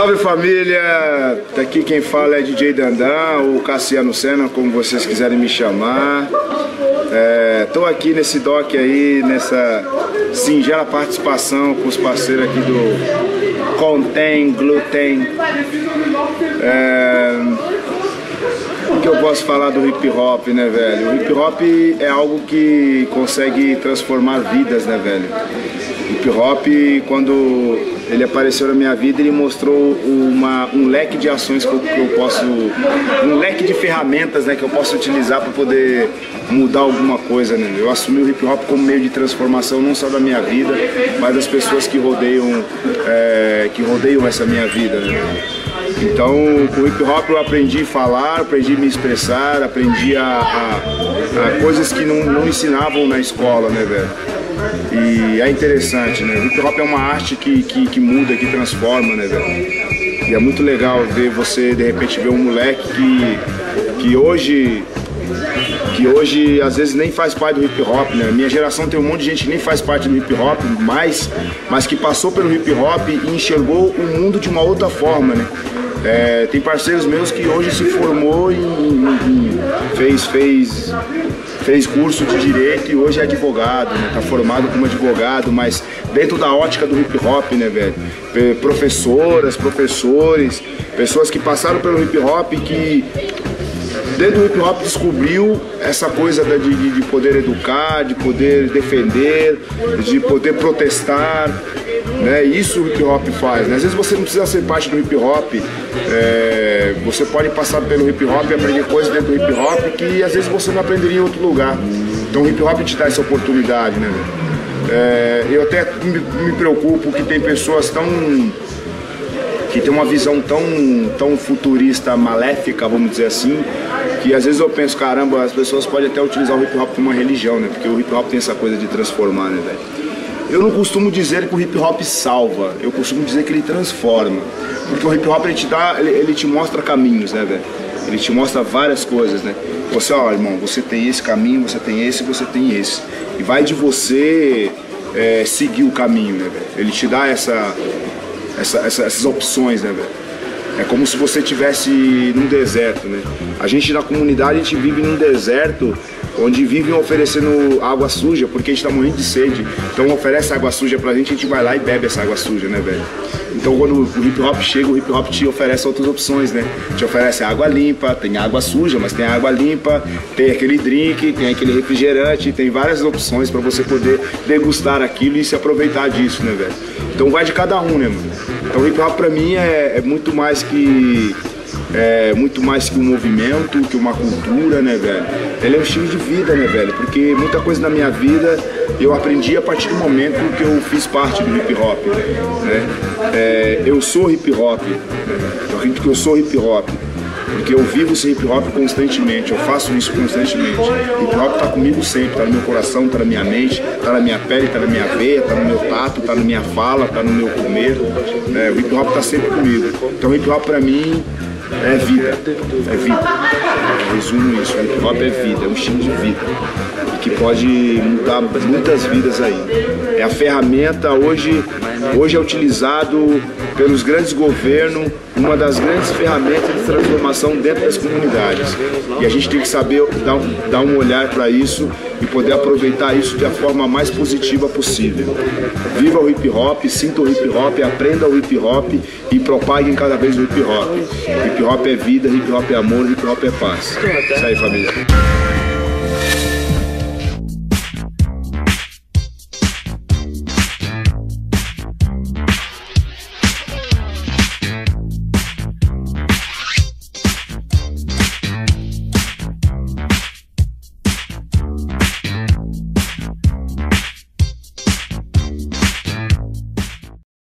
Salve família, daqui quem fala é DJ Dandan, ou Cassiano Senna, como vocês quiserem me chamar. Tô aqui nesse doc aí, nessa singela participação com os parceiros aqui do Contém Gluten. O que eu posso falar do hip hop, né, velho? O hip hop é algo que consegue transformar vidas, né, velho? Hip hop, quando ele apareceu na minha vida, ele mostrou um leque de ações que eu posso, um leque de ferramentas, né, que eu posso utilizar para poder mudar alguma coisa, né? Eu assumi o hip hop como meio de transformação não só da minha vida, mas das pessoas que rodeiam essa minha vida, né? Então, com o hip hop eu aprendi a falar, aprendi a me expressar, aprendi a coisas que não ensinavam na escola, né, velho? E é interessante, né? O hip hop é uma arte que muda, que transforma, né, velho? E é muito legal ver você, de repente, ver um moleque que hoje às vezes nem faz parte do hip hop, né? Minha geração tem um monte de gente que nem faz parte do hip hop, mas que passou pelo hip hop e enxergou o mundo de uma outra forma, né? Tem parceiros meus que hoje se formou fez curso de direito e hoje é advogado, né? Tá formado como advogado, mas dentro da ótica do hip hop, né, velho? Professoras, professores, pessoas que passaram pelo hip hop e que dentro do hip hop descobriu essa coisa de poder educar, de poder defender, de poder protestar, né? Isso o hip hop faz, né? Às vezes você não precisa ser parte do hip hop, você pode passar pelo hip hop e aprender coisas dentro do hip hop que às vezes você não aprenderia em outro lugar. Então o hip hop te dá essa oportunidade, né? Eu até me preocupo que tem pessoas que tem uma visão tão futurista, maléfica, vamos dizer assim, que às vezes eu penso, caramba, as pessoas podem até utilizar o hip hop como uma religião, né? Porque o hip hop tem essa coisa de transformar, né, velho? Eu não costumo dizer que o hip hop salva, eu costumo dizer que ele transforma. Porque o hip hop ele te mostra caminhos, né, velho? Ele te mostra várias coisas, né? Você, ó, irmão, você tem esse caminho, você tem esse, você tem esse. E vai de você seguir o caminho, né, velho? Ele te dá essas opções, né, velho? É como se você estivesse num deserto, né? A gente na comunidade, a gente vive num deserto onde vivem oferecendo água suja, porque a gente tá morrendo de sede. Então oferece água suja pra gente, a gente vai lá e bebe essa água suja, né, velho? Então quando o hip hop chega, o hip hop te oferece outras opções, né? Te oferece água limpa, tem água suja, mas tem água limpa, tem aquele drink, tem aquele refrigerante, tem várias opções pra você poder degustar aquilo e se aproveitar disso, né, velho? Então vai de cada um, né, mano? Então o hip hop pra mim é muito mais que um movimento, que uma cultura, né, velho? Ele é um estilo de vida, né, velho? Porque muita coisa na minha vida eu aprendi a partir do momento que eu fiz parte do hip hop, né? Eu sou hip hop, eu acredito que eu sou hip hop, porque eu vivo esse hip hop constantemente, eu faço isso constantemente. O hip hop tá comigo sempre, tá no meu coração, tá na minha mente, tá na minha pele, tá na minha veia, tá no meu tato, tá na minha fala, tá no meu comer. O hip hop tá sempre comigo. Então o hip hop pra mim é vida, é vida. Eu resumo isso, o hip hop é vida, é um estilo de vida que pode mudar muitas vidas aí. É a ferramenta, hoje é utilizado pelos grandes governos, uma das grandes ferramentas de transformação dentro das comunidades. E a gente tem que saber dar um olhar para isso e poder aproveitar isso da forma mais positiva possível. Viva o hip hop, sinta o hip hop, aprenda o hip hop e propaguem cada vez o hip hop. Hip hop é vida, hip hop é amor, hip hop é paz. Isso aí, família.